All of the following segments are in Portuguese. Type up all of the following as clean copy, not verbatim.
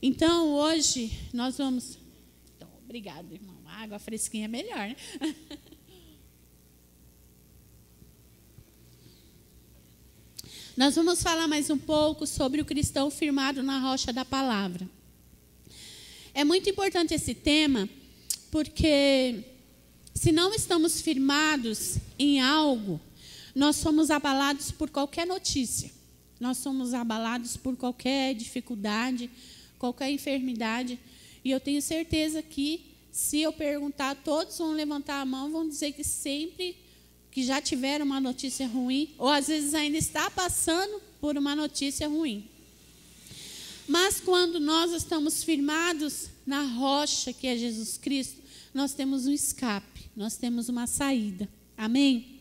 Então, hoje, nós vamos... Então, obrigado, irmão. A água fresquinha é melhor, né? Nós vamos falar mais um pouco sobre o cristão firmado na rocha da palavra. É muito importante esse tema, porque se não estamos firmados em algo, nós somos abalados por qualquer notícia. Nós somos abalados por qualquer dificuldade, qualquer enfermidade. E eu tenho certeza que, se eu perguntar, todos vão levantar a mão, vão dizer que sempre que já tiveram uma notícia ruim, ou às vezes ainda está passando por uma notícia ruim. Mas quando nós estamos firmados na rocha, que é Jesus Cristo, nós temos um escape, nós temos uma saída. Amém?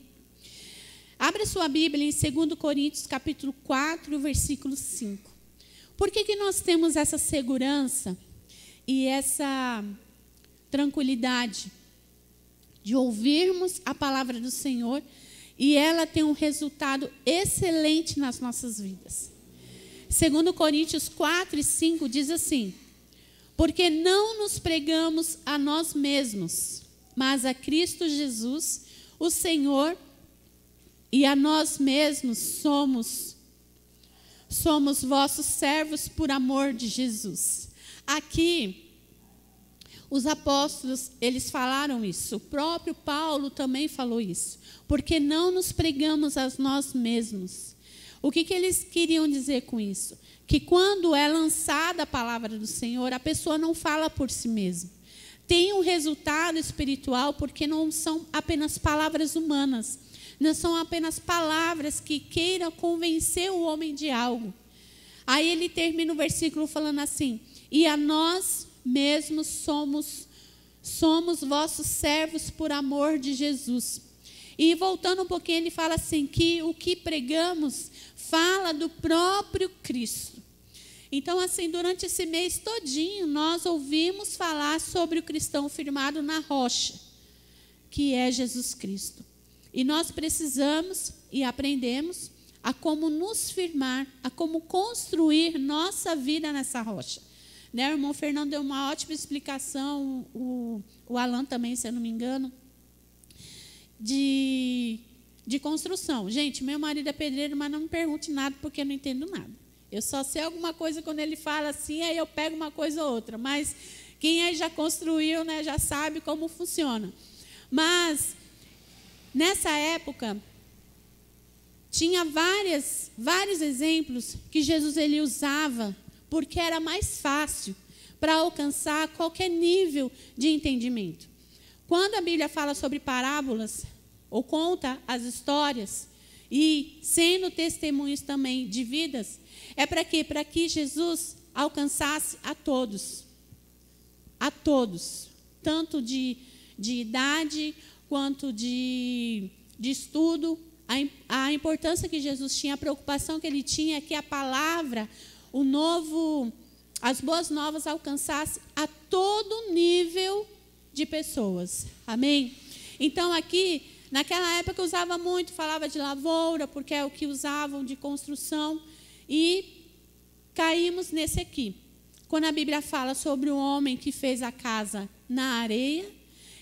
Abra sua Bíblia em 2 Coríntios, capítulo 4, versículo 5. Por que nós temos essa segurança e essa tranquilidade de ouvirmos a palavra do Senhor e ela tem um resultado excelente nas nossas vidas? 2 Coríntios 4 e 5 diz assim: porque não nos pregamos a nós mesmos, mas a Cristo Jesus, o Senhor, e a nós mesmos somos vossos servos por amor de Jesus. Aqui, os apóstolos, eles falaram isso. O próprio Paulo também falou isso. Porque não nos pregamos a nós mesmos. O que eles queriam dizer com isso? Que quando é lançada a palavra do Senhor, a pessoa não fala por si mesma. Tem um resultado espiritual, porque não são apenas palavras humanas. Não são apenas palavras que queiram convencer o homem de algo. Aí ele termina o versículo falando assim: e a nós mesmos somos vossos servos por amor de Jesus. E voltando um pouquinho, ele fala assim, que o que pregamos fala do próprio Cristo. Então, assim, durante esse mês todinho, nós ouvimos falar sobre o cristão firmado na rocha, que é Jesus Cristo. E nós precisamos e aprendemos a como nos firmar, a como construir nossa vida nessa rocha. Né? O irmão Fernando deu uma ótima explicação, o Alan também, se eu não me engano, de construção. Gente, meu marido é pedreiro, mas não me pergunte nada, porque eu não entendo nada. Eu só sei alguma coisa quando ele fala assim, aí eu pego uma coisa ou outra. Mas quem aí já construiu, né, já sabe como funciona. Mas nessa época, tinha vários exemplos que Jesus ele usava, porque era mais fácil para alcançar qualquer nível de entendimento. Quando a Bíblia fala sobre parábolas, ou conta as histórias, e sendo testemunhos também de vidas, é para quê? Para que Jesus alcançasse a todos. A todos. Tanto de idade, quanto de estudo. A importância que Jesus tinha, a preocupação que ele tinha, é que a palavra, as boas novas alcançassem a todo nível de pessoas. Amém? Então aqui, naquela época usava muito, falava de lavoura, porque é o que usavam de construção, e caímos nesse aqui. Quando a Bíblia fala sobre o homem que fez a casa na areia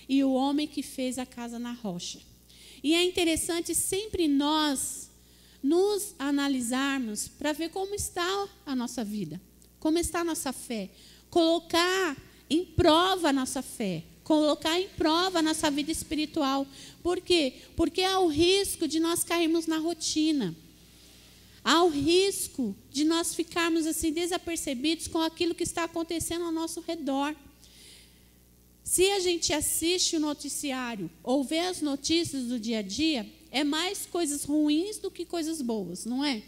e o homem que fez a casa na rocha. E é interessante sempre nós nos analisarmos para ver como está a nossa vida, como está a nossa fé, colocar em prova a nossa fé, colocar em prova a nossa vida espiritual. Por quê? Porque há o risco de nós cairmos na rotina. Há o risco de nós ficarmos assim desapercebidos com aquilo que está acontecendo ao nosso redor. Se a gente assiste o noticiário ou vê as notícias do dia a dia, é mais coisas ruins do que coisas boas, não é?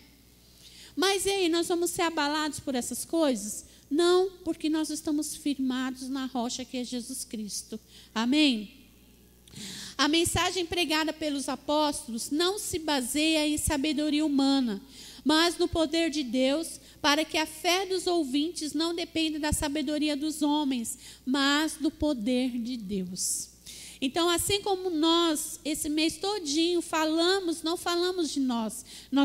Mas e aí, nós vamos ser abalados por essas coisas? Não, porque nós estamos firmados na rocha que é Jesus Cristo. Amém? A mensagem pregada pelos apóstolos não se baseia em sabedoria humana, mas no poder de Deus, para que a fé dos ouvintes não dependa da sabedoria dos homens, mas do poder de Deus. Então, assim como nós, esse mês todinho, não falamos de nós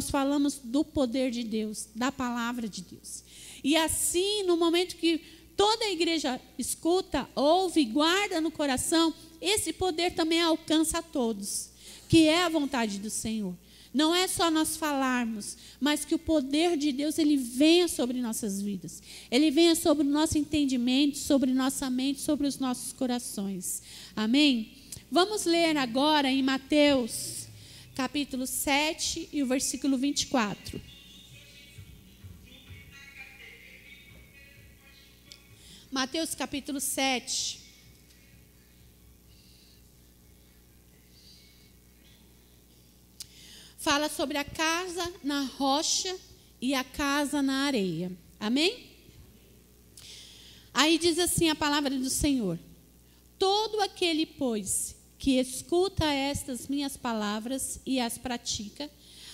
falamos do poder de Deus, da palavra de Deus. E assim, no momento que toda a igreja escuta, ouve, guarda no coração, esse poder também alcança a todos, que é a vontade do Senhor. Não é só nós falarmos, mas que o poder de Deus, ele venha sobre nossas vidas. Ele venha sobre o nosso entendimento, sobre nossa mente, sobre os nossos corações. Amém? Vamos ler agora em Mateus, capítulo 7 e o versículo 24. Mateus, capítulo 7. Fala sobre a casa na rocha e a casa na areia. Amém? Aí diz assim a palavra do Senhor: todo aquele, pois, que escuta estas minhas palavras e as pratica,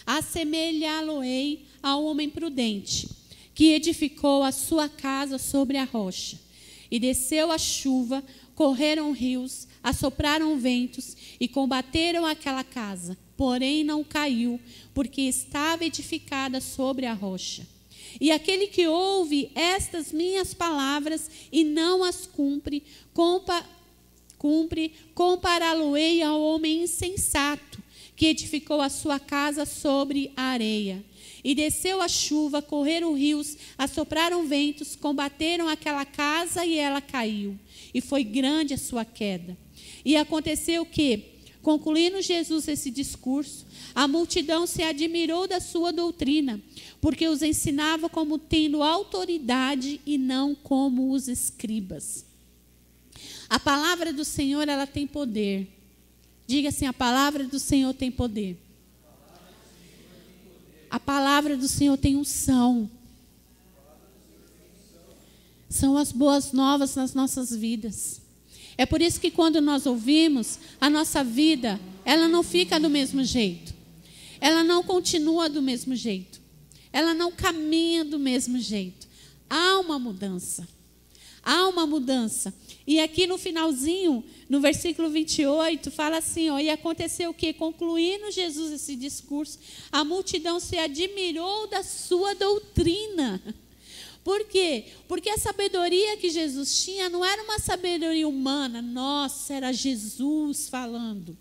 assemelhá-lo-ei ao homem prudente, que edificou a sua casa sobre a rocha. E desceu a chuva, correram rios, assopraram ventos e combateram aquela casa. Porém não caiu, porque estava edificada sobre a rocha. E aquele que ouve estas minhas palavras e não as cumpre, compará-lo-ei ao homem insensato, que edificou a sua casa sobre a areia. E desceu a chuva, correram rios, assopraram ventos, combateram aquela casa e ela caiu. E foi grande a sua queda. E aconteceu que, concluindo Jesus esse discurso, a multidão se admirou da sua doutrina, porque os ensinava como tendo autoridade e não como os escribas. A palavra do Senhor, ela tem poder. Diga assim: a palavra do Senhor tem poder. A palavra do Senhor tem unção. São as boas novas nas nossas vidas. É por isso que quando nós ouvimos, a nossa vida, ela não fica do mesmo jeito. Ela não continua do mesmo jeito. Ela não caminha do mesmo jeito. Há uma mudança. Há uma mudança. E aqui no finalzinho, no versículo 28, fala assim, ó: e aconteceu que, concluindo Jesus esse discurso, a multidão se admirou da sua doutrina. Por quê? Porque a sabedoria que Jesus tinha não era uma sabedoria humana. Nossa, era Jesus falando.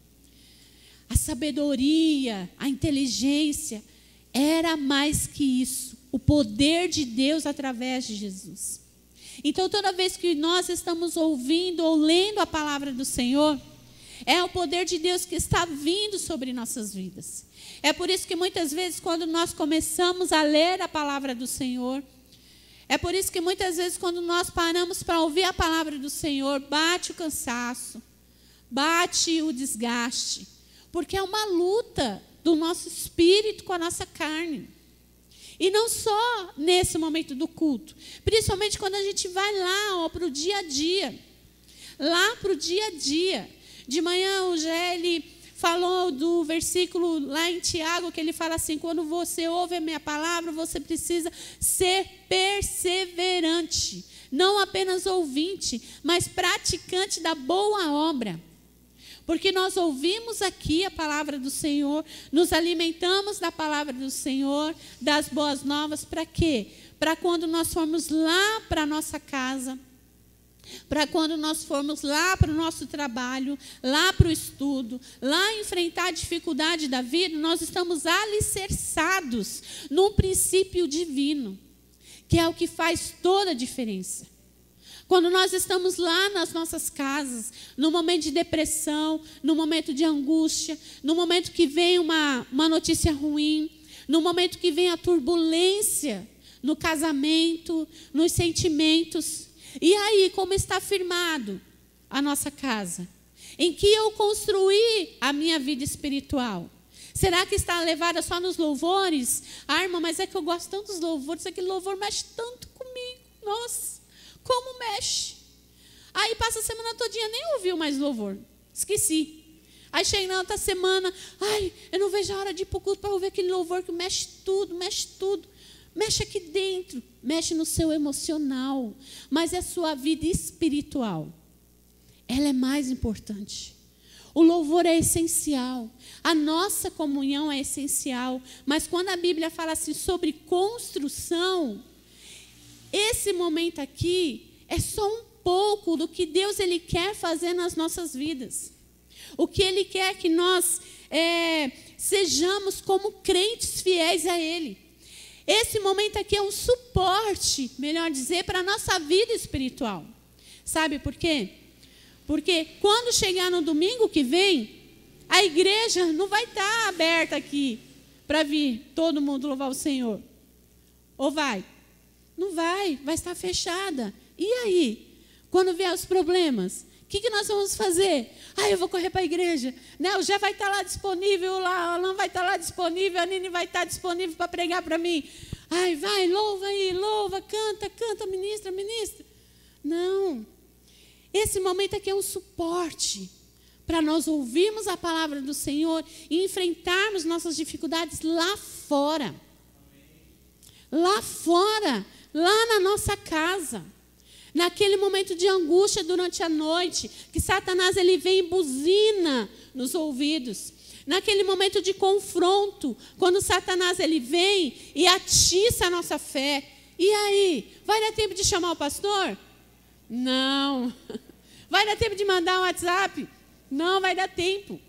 A sabedoria, a inteligência, era mais que isso. O poder de Deus através de Jesus. Então, toda vez que nós estamos ouvindo ou lendo a palavra do Senhor, é o poder de Deus que está vindo sobre nossas vidas. É por isso que muitas vezes, quando nós começamos a ler a palavra do Senhor, é por isso que muitas vezes, quando nós paramos para ouvir a palavra do Senhor, bate o cansaço, bate o desgaste, porque é uma luta do nosso espírito com a nossa carne. E não só nesse momento do culto, principalmente quando a gente vai lá para o dia a dia. Lá para o dia a dia. De manhã o Gelli falou do versículo lá em Tiago, que ele fala assim: quando você ouve a minha palavra, você precisa ser perseverante. Não apenas ouvinte, mas praticante da boa obra. Porque nós ouvimos aqui a palavra do Senhor, nos alimentamos da palavra do Senhor, das boas novas, para quê? Para quando nós formos lá para a nossa casa, para quando nós formos lá para o nosso trabalho, lá para o estudo, lá enfrentar a dificuldade da vida, nós estamos alicerçados num princípio divino, que é o que faz toda a diferença. Quando nós estamos lá nas nossas casas, no momento de depressão, no momento de angústia, no momento que vem uma notícia ruim, no momento que vem a turbulência no casamento, nos sentimentos. E aí, como está firmado a nossa casa? Em que eu construí a minha vida espiritual? Será que está levada só nos louvores? Ah, irmã, mas é que eu gosto tanto dos louvores, aquele louvor mexe tanto comigo. Nossa! Como mexe? Aí passa a semana todinha, nem ouviu mais louvor. Esqueci. Aí chega na outra semana, ai, eu não vejo a hora de ir para o culto para ouvir aquele louvor que mexe tudo, mexe tudo. Mexe aqui dentro, mexe no seu emocional. Mas é a sua vida espiritual. Ela é mais importante. O louvor é essencial. A nossa comunhão é essencial. Mas quando a Bíblia fala assim sobre construção, esse momento aqui é só um pouco do que Deus ele quer fazer nas nossas vidas. O que Ele quer que nós sejamos como crentes fiéis a Ele. Esse momento aqui é um suporte, melhor dizer, para a nossa vida espiritual. Sabe por quê? Porque quando chegar no domingo que vem, a igreja não vai estar aberta aqui para vir todo mundo louvar o Senhor. Ou vai? Não vai, vai estar fechada. E aí? Quando vier os problemas, o que nós vamos fazer? Eu vou correr para a igreja. Não, já vai estar lá disponível, lá, o Alan vai estar lá disponível, a Nini vai estar disponível para pregar para mim. Vai, louva aí, louva, canta, ministra. Não. Esse momento aqui é um suporte para nós ouvirmos a palavra do Senhor e enfrentarmos nossas dificuldades lá fora. Lá fora, lá na nossa casa. Naquele momento de angústia durante a noite, que Satanás ele vem e buzina nos ouvidos. Naquele momento de confronto, quando Satanás ele vem e atiça a nossa fé. E aí, vai dar tempo de chamar o pastor? Não. Vai dar tempo de mandar um WhatsApp? Não vai dar tempo.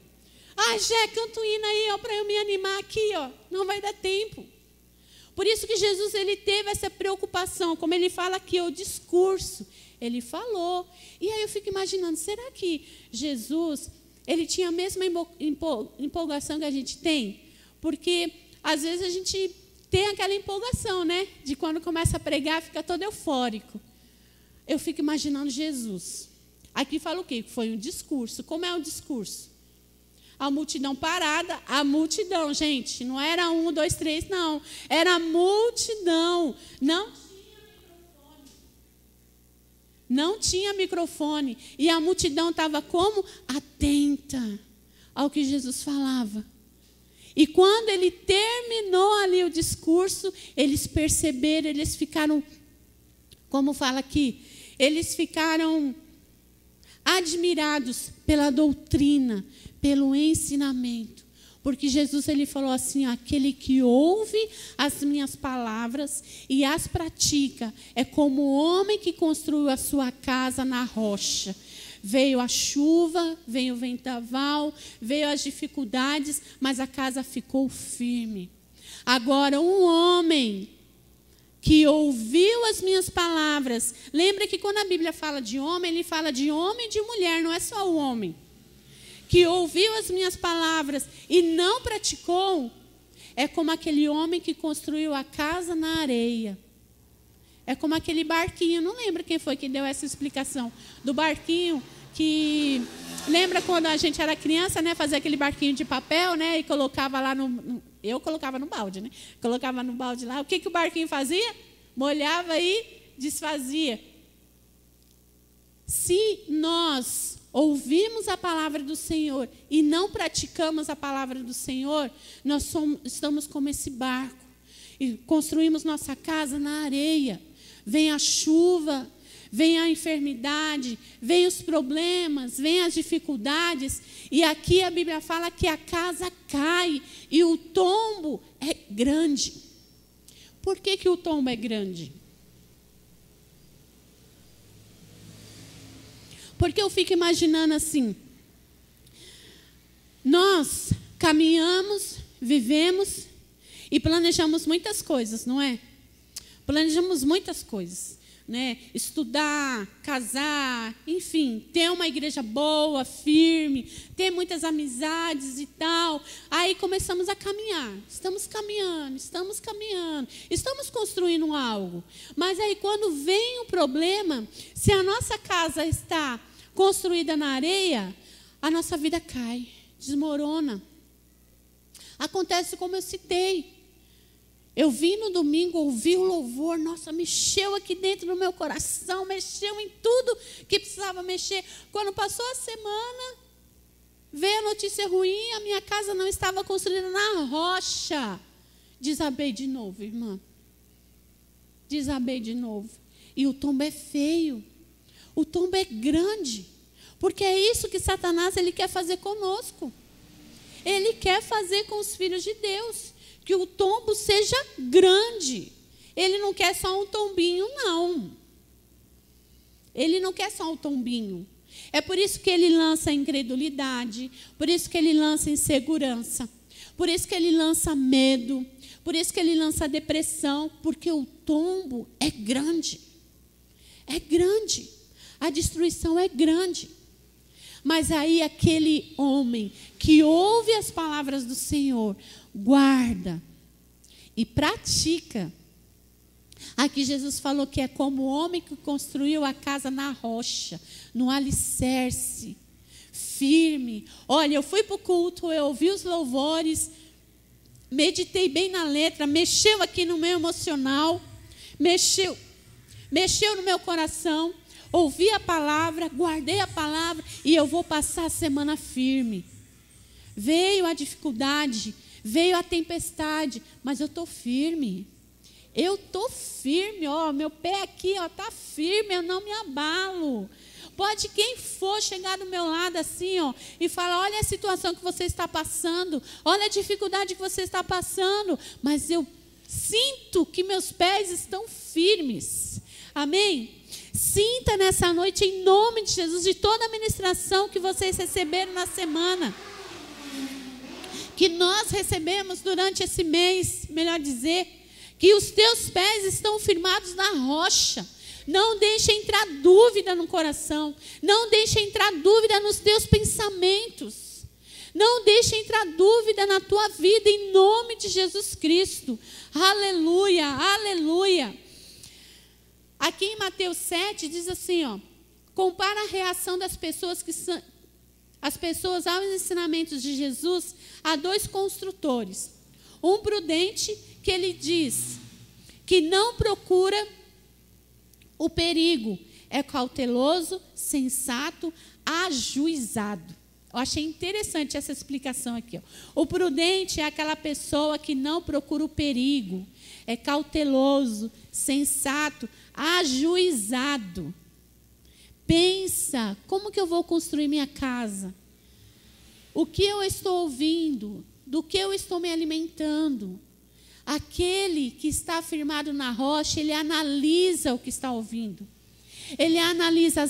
Jé, canta um hino aí para eu me animar aqui. Não vai dar tempo. Por isso que Jesus ele teve essa preocupação, como ele fala aqui, o discurso. Ele falou. E aí eu fico imaginando, será que Jesus, ele tinha a mesma empolgação que a gente tem? Porque às vezes a gente tem aquela empolgação, né? De quando começa a pregar, fica todo eufórico. Eu fico imaginando Jesus. Aqui fala o quê? Foi um discurso. Como é um discurso? A multidão parada, a multidão, gente, não era 1, 2, 3, não. Era a multidão. Não tinha microfone. E a multidão estava como? Atenta ao que Jesus falava. E quando ele terminou ali o discurso, eles perceberam, eles ficaram, como fala aqui, eles ficaram admirados pela doutrina, pelo ensinamento. Porque Jesus ele falou assim, aquele que ouve as minhas palavras e as pratica, é como o homem que construiu a sua casa na rocha. Veio a chuva, veio o vendaval, veio as dificuldades, mas a casa ficou firme. Agora, um homem que ouviu as minhas palavras, lembra que quando a Bíblia fala de homem, ele fala de homem e de mulher, não é só o homem. Que ouviu as minhas palavras e não praticou, é como aquele homem que construiu a casa na areia. É como aquele barquinho, não lembro quem foi que deu essa explicação, do barquinho que... Lembra quando a gente era criança, né? Fazia aquele barquinho de papel, né? E colocava lá eu colocava no balde, né? Colocava no balde lá. O que o barquinho fazia? Molhava e desfazia. Se nós ouvimos a palavra do Senhor e não praticamos a palavra do Senhor, nós estamos como esse barco. E construímos nossa casa na areia. Vem a chuva, vem a enfermidade, vem os problemas, vem as dificuldades. E aqui a Bíblia fala que a casa cai e o tombo é grande. Por que o tombo é grande? Porque eu fico imaginando assim, nós caminhamos, vivemos e planejamos muitas coisas, não é? Planejamos muitas coisas, né? Estudar, casar, enfim, ter uma igreja boa, firme, ter muitas amizades e tal. Aí começamos a caminhar, estamos caminhando, estamos construindo algo. Mas aí quando vem o problema, se a nossa casa está construída na areia, a nossa vida cai, desmorona. Acontece como eu citei. Eu vim no domingo, ouvi o louvor, nossa, mexeu aqui dentro do meu coração, mexeu em tudo que precisava mexer. Quando passou a semana, veio a notícia ruim, a minha casa não estava construída na rocha. Desabei de novo, irmã. Desabei de novo. E o tombo é feio. O tombo é grande. Porque é isso que Satanás ele quer fazer conosco. Ele quer fazer com os filhos de Deus. Que o tombo seja grande. Ele não quer só um tombinho, não. Ele não quer só um tombinho. É por isso que ele lança incredulidade, por isso que ele lança insegurança, por isso que ele lança medo, por isso que ele lança depressão, porque o tombo é grande. É grande. A destruição é grande. Mas aí aquele homem que ouve as palavras do Senhor, guarda e pratica. Aqui Jesus falou que é como o homem que construiu a casa na rocha, no alicerce, firme. Olha, eu fui para o culto, eu ouvi os louvores, meditei bem na letra, mexeu aqui no meu emocional, mexeu no meu coração, ouvi a palavra, guardei a palavra e eu vou passar a semana firme. Veio a dificuldade, veio a tempestade, mas eu estou firme. Eu estou firme, ó, meu pé aqui está firme, eu não me abalo. Pode quem for chegar do meu lado assim, ó, e falar, olha a situação que você está passando, olha a dificuldade que você está passando, mas eu sinto que meus pés estão firmes. Amém? Sinta nessa noite, em nome de Jesus, de toda a ministração que vocês receberam na semana, que nós recebemos durante esse mês, melhor dizer, que os teus pés estão firmados na rocha. Não deixe entrar dúvida no coração. Não deixe entrar dúvida nos teus pensamentos. Não deixe entrar dúvida na tua vida, em nome de Jesus Cristo. Aleluia, aleluia. Aqui em Mateus 7 diz assim, ó, compara a reação das pessoas aos ensinamentos de Jesus a dois construtores. Um prudente que ele diz que não procura o perigo, é cauteloso, sensato, ajuizado. Eu achei interessante essa explicação aqui. Ó. O prudente é aquela pessoa que não procura o perigo, é cauteloso, sensato, ajuizado. Pensa, como que eu vou construir minha casa? O que eu estou ouvindo? Do que eu estou me alimentando? Aquele que está firmado na rocha, ele analisa o que está ouvindo. Ele analisa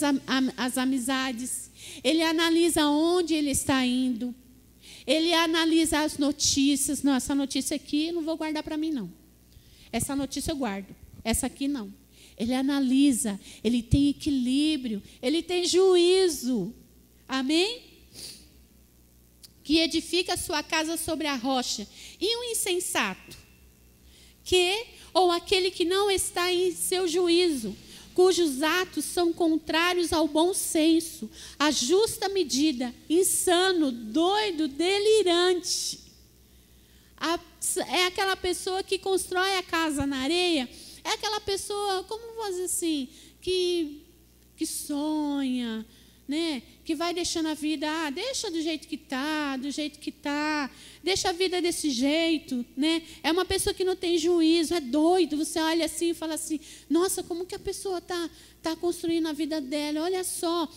as amizades. Ele analisa onde ele está indo. Ele analisa as notícias. Não, essa notícia aqui eu não vou guardar para mim, não. Essa notícia eu guardo. Essa aqui não. Ele analisa. Ele tem equilíbrio. Ele tem juízo. Amém? Que edifica a sua casa sobre a rocha. E um insensato? Ou aquele que não está em seu juízo, cujos atos são contrários ao bom senso, à justa medida, insano, doido, delirante. É aquela pessoa que constrói a casa na areia, é aquela pessoa, como vou dizer assim, que sonha, né? Que vai deixando a vida, deixa do jeito que está, deixa a vida desse jeito, né? É uma pessoa que não tem juízo, é doido. Você olha assim e fala assim, nossa, como que a pessoa está construindo a vida dela? Olha só,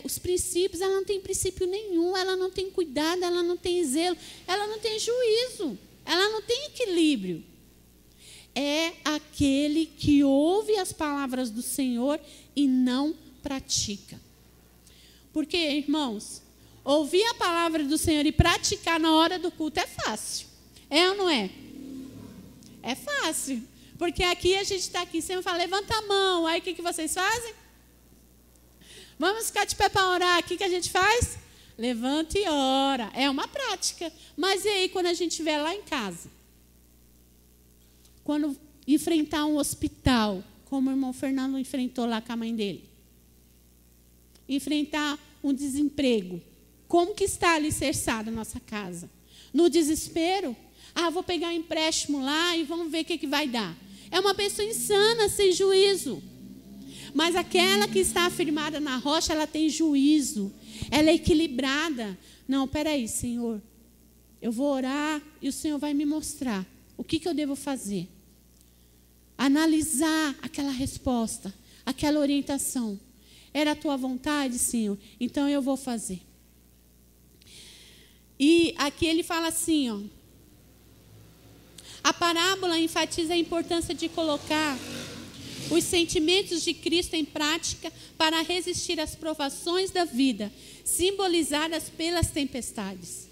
os princípios, ela não tem princípio nenhum, ela não tem cuidado, ela não tem zelo, ela não tem juízo, ela não tem equilíbrio. É aquele que ouve as palavras do Senhor e não pratica. Porque, irmãos, ouvir a palavra do Senhor e praticar na hora do culto é fácil. É ou não é? É fácil. Porque aqui a gente está aqui, sempre fala, levanta a mão. Aí o que vocês fazem? Vamos ficar de pé para orar. O que a gente faz? Levanta e ora. É uma prática. Mas e aí quando a gente estiver lá em casa? Quando enfrentar um hospital, como o irmão Fernando enfrentou lá com a mãe dele. Enfrentar um desemprego. Como que está alicerçada a nossa casa? No desespero? Vou pegar um empréstimo lá e vamos ver o que vai dar. É uma pessoa insana, sem juízo. Mas aquela que está afirmada na rocha, ela tem juízo. Ela é equilibrada. Não, peraí, Senhor. Eu vou orar e o Senhor vai me mostrar o que eu devo fazer. Analisar aquela resposta, aquela orientação. Era a tua vontade, Senhor? Então eu vou fazer. E aqui ele fala assim, ó. A parábola enfatiza a importância de colocar os sentimentos de Cristo em prática para resistir às provações da vida, simbolizadas pelas tempestades.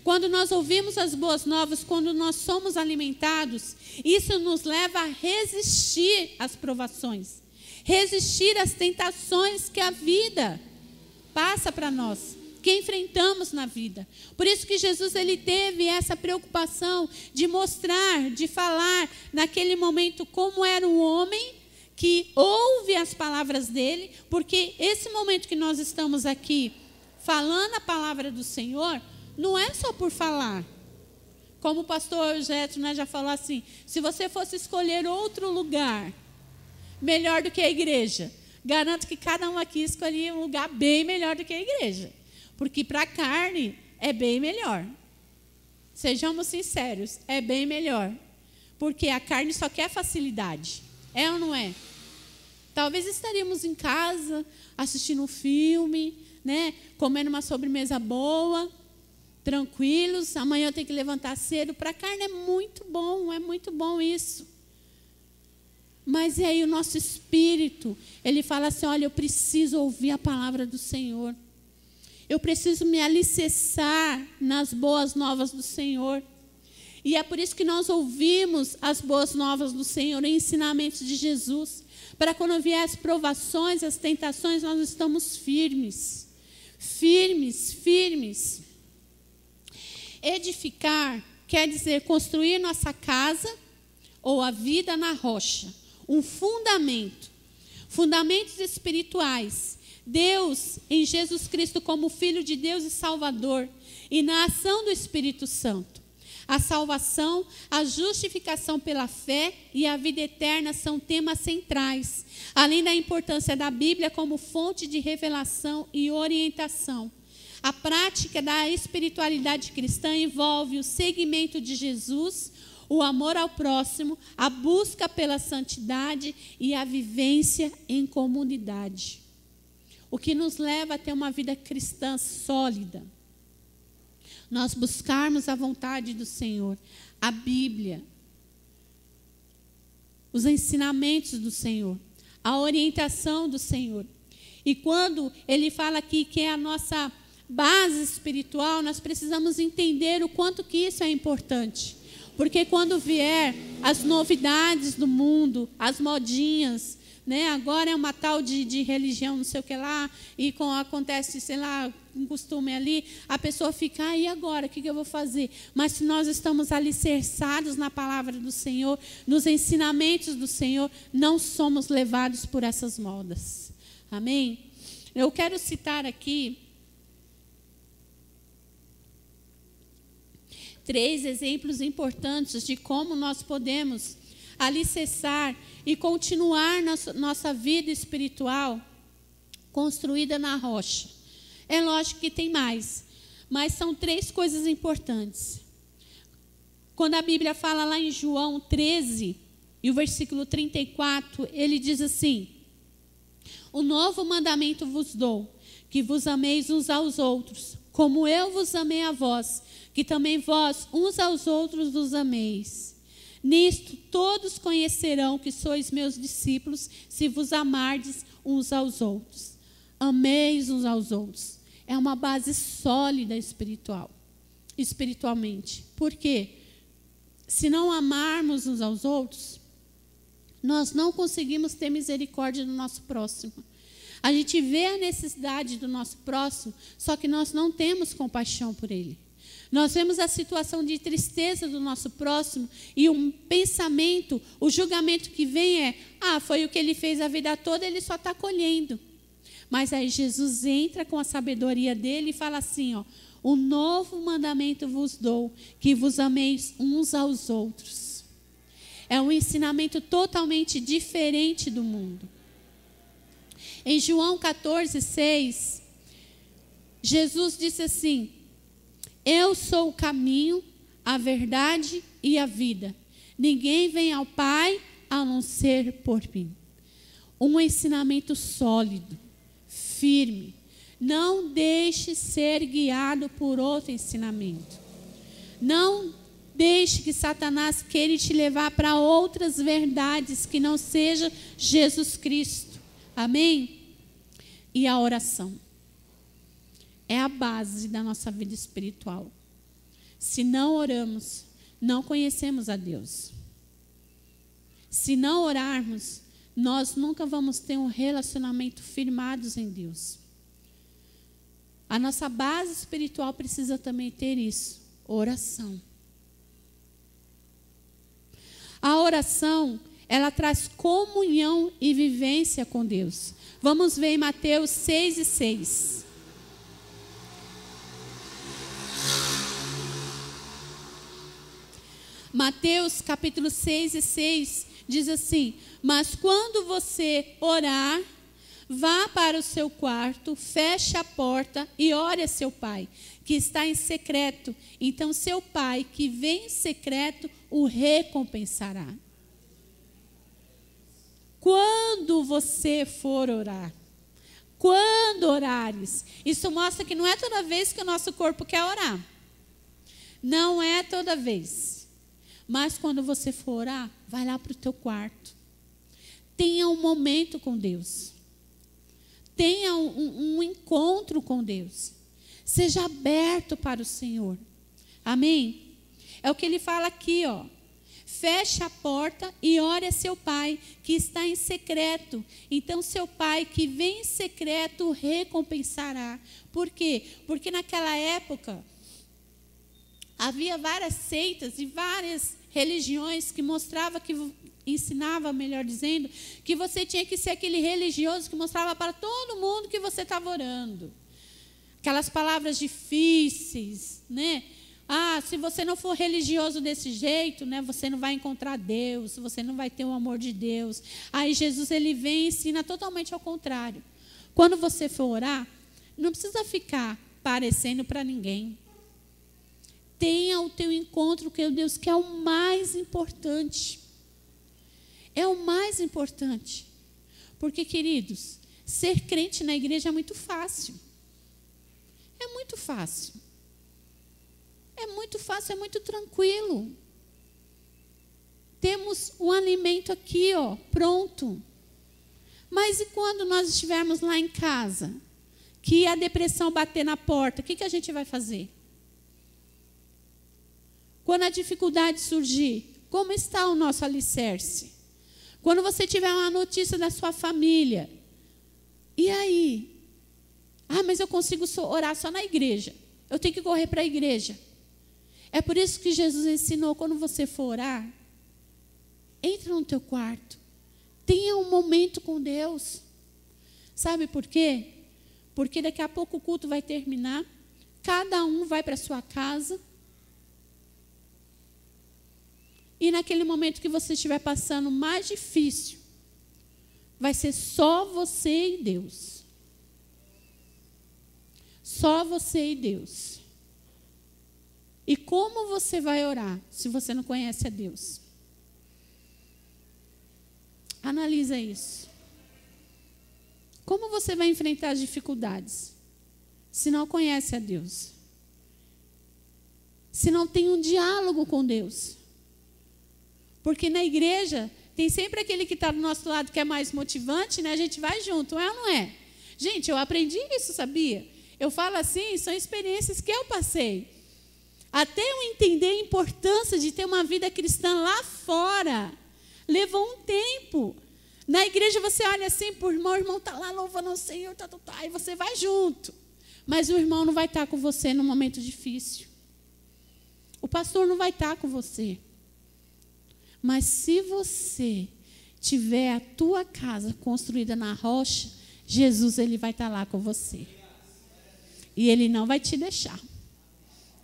Quando nós ouvimos as boas novas, quando nós somos alimentados, isso nos leva a resistir às provações, resistir às tentações que a vida passa para nós, que enfrentamos na vida. Por isso que Jesus ele teve essa preocupação de mostrar, de falar naquele momento como era um homem que ouve as palavras dele, porque esse momento que nós estamos aqui falando a palavra do Senhor, não é só por falar. Como o pastor Jetro, né, já falou assim, se você fosse escolher outro lugar melhor do que a igreja, garanto que cada um aqui escolheria um lugar bem melhor do que a igreja. Porque para a carne é bem melhor. Sejamos sinceros, é bem melhor. Porque a carne só quer facilidade. É ou não é? Talvez estaríamos em casa, assistindo um filme, né, comendo uma sobremesa boa, tranquilos. Amanhã eu tenho que levantar cedo. Para a carne é muito bom isso. Mas e aí o nosso espírito, ele fala assim, olha, eu preciso ouvir a palavra do Senhor. Eu preciso me alicerçar nas boas novas do Senhor. E é por isso que nós ouvimos as boas novas do Senhor, em ensinamentos de Jesus. Para quando vier as provações, as tentações, nós estamos firmes. Firmes. Edificar quer dizer construir nossa casa ou a vida na rocha. Um fundamento. Fundamentos espirituais. Deus em Jesus Cristo como Filho de Deus e Salvador, e na ação do Espírito Santo. A salvação, a justificação pela fé e a vida eterna são temas centrais, além da importância da Bíblia como fonte de revelação e orientação. A prática da espiritualidade cristã envolve o seguimento de Jesus, o amor ao próximo, a busca pela santidade e a vivência em comunidade. O que nos leva a ter uma vida cristã sólida. Nós buscarmos a vontade do Senhor, a Bíblia, os ensinamentos do Senhor, a orientação do Senhor. E quando ele fala aqui que é a nossa base espiritual, nós precisamos entender o quanto que isso é importante. Porque quando vier as novidades do mundo, as modinhas, né? Agora é uma tal de religião, não sei o que lá, e acontece, sei lá, um costume ali, a pessoa fica, e agora, o que eu vou fazer? Mas se nós estamos alicerçados na palavra do Senhor, nos ensinamentos do Senhor, não somos levados por essas modas. Amém? Eu quero citar aqui 3 exemplos importantes de como nós podemos alicerçar e continuar nossa vida espiritual construída na rocha. É lógico que tem mais, mas são 3 coisas importantes. Quando a Bíblia fala lá em João 13, e o versículo 34, ele diz assim: "Um novo mandamento vos dou, que vos ameis uns aos outros, como eu vos amei a vós, que também vós uns aos outros vos ameis. Nisto todos conhecerão que sois meus discípulos, se vos amardes uns aos outros." Ameis uns aos outros. É uma base sólida espiritualmente. Por quê? Se não amarmos uns aos outros, nós não conseguimos ter misericórdia do nosso próximo. A gente vê a necessidade do nosso próximo, só que nós não temos compaixão por ele. Nós vemos a situação de tristeza do nosso próximo e um pensamento, o julgamento que vem é: foi o que ele fez a vida toda, ele só está colhendo. Mas aí Jesus entra com a sabedoria dele e fala assim, "Um novo mandamento vos dou, que vos ameis uns aos outros." É um ensinamento totalmente diferente do mundo. Em João 14:6, Jesus disse assim: "Eu sou o caminho, a verdade e a vida. Ninguém vem ao Pai a não ser por mim." Um ensinamento sólido, firme. Não deixe ser guiado por outro ensinamento. Não deixe que Satanás queira te levar para outras verdades que não seja Jesus Cristo. Amém? E a oração é a base da nossa vida espiritual. Se não oramos, não conhecemos a Deus. Se não orarmos, nós nunca vamos ter um relacionamento firmados em Deus. A nossa base espiritual precisa também ter isso, oração. A oração, ela traz comunhão e vivência com Deus. Vamos ver em Mateus 6:6. Mateus capítulo 6:6 diz assim: mas quando você orar, vá para o seu quarto, feche a porta e ore a seu pai, que está em secreto. Então seu pai, que vem em secreto, o recompensará. Quando você for orar, quando orares, isso mostra que não é toda vez que o nosso corpo quer orar. Não é toda vez. Mas quando você for orar, vai lá para o teu quarto. Tenha um momento com Deus. Tenha um encontro com Deus. Seja aberto para o Senhor. Amém? É o que ele fala aqui, ó. Feche a porta e ore a seu pai, que está em secreto. Então seu pai, que vem em secreto, o recompensará. Por quê? Porque naquela época havia várias seitas e várias religiões que mostrava que ensinava, melhor dizendo, que você tinha que ser aquele religioso que mostrava para todo mundo que você estava orando. Aquelas palavras difíceis, né? Ah, se você não for religioso desse jeito, né, você não vai encontrar Deus, você não vai ter o amor de Deus. Aí Jesus, ele vem e ensina totalmente ao contrário. Quando você for orar, não precisa ficar parecendo para ninguém. Tenha o teu encontro com Deus, que é o mais importante. É o mais importante. Porque, queridos, ser crente na igreja é muito fácil. É muito fácil. É muito fácil, é muito tranquilo. Temos um alimento aqui, ó, pronto. Mas e quando nós estivermos lá em casa, que a depressão bater na porta, o que a gente vai fazer? Quando a dificuldade surgir, como está o nosso alicerce? Quando você tiver uma notícia da sua família, e aí? Ah, mas eu consigo orar só na igreja. Eu tenho que correr para a igreja. É por isso que Jesus ensinou, quando você for orar, entra no teu quarto. Tenha um momento com Deus. Sabe por quê? Porque daqui a pouco o culto vai terminar. Cada um vai para a sua casa. E naquele momento que você estiver passando mais difícil, vai ser só você e Deus. Só você e Deus. E como você vai orar se você não conhece a Deus? Analisa isso. Como você vai enfrentar as dificuldades se não conhece a Deus? Se não tem um diálogo com Deus? Porque na igreja tem sempre aquele que está do nosso lado que é mais motivante, né? A gente vai junto, é ou não é? Gente, eu aprendi isso, sabia? Eu falo assim, são experiências que eu passei. Até eu entender a importância de ter uma vida cristã lá fora, levou um tempo. Na igreja você olha assim para o irmão está lá louvando ao Senhor, aí você vai junto. Mas o irmão não vai estar com você no momento difícil. O pastor não vai estar com você. Mas se você tiver a tua casa construída na rocha, Jesus, ele vai estar lá com você. E ele não vai te deixar.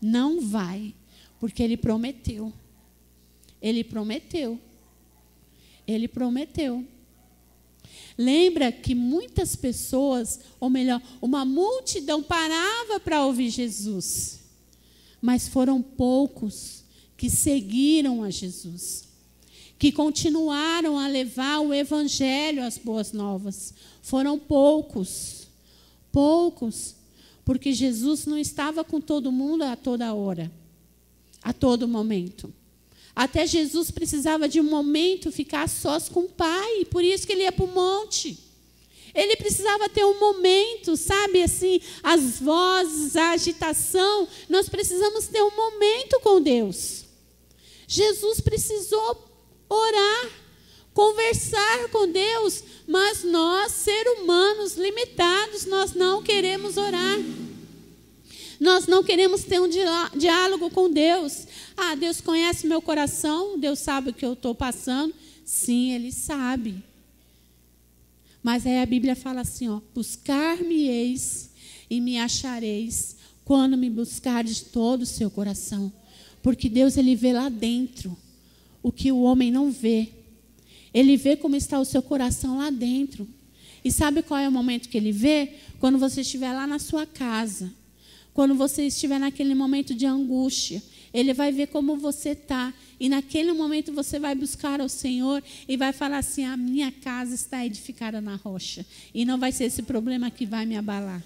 Não vai, porque ele prometeu. Ele prometeu. Ele prometeu. Lembra que muitas pessoas, ou melhor, uma multidão parava para ouvir Jesus. Mas foram poucos que seguiram a Jesus, que continuaram a levar o evangelho, as boas novas. Foram poucos, poucos, porque Jesus não estava com todo mundo a toda hora. a todo momento. Até Jesus precisava de um momento ficar sós com o Pai, por isso que ele ia para o monte. Ele precisava ter um momento, sabe, assim, as vozes, a agitação, nós precisamos ter um momento com Deus. Jesus precisou orar, conversar com Deus, mas nós, seres humanos limitados, nós não queremos orar. Nós não queremos ter um diálogo com Deus. Ah, Deus conhece meu coração, Deus sabe o que eu estou passando. Sim, Ele sabe. Mas aí a Bíblia fala assim, ó, buscar-me-eis e me achareis quando me buscardes de todo o seu coração. Porque Deus, Ele vê lá dentro o que o homem não vê. Ele vê como está o seu coração lá dentro. E sabe qual é o momento que Ele vê? Quando você estiver lá na sua casa. Quando você estiver naquele momento de angústia. Ele vai ver como você está. E naquele momento você vai buscar ao Senhor e vai falar assim, a minha casa está edificada na rocha. E não vai ser esse problema que vai me abalar.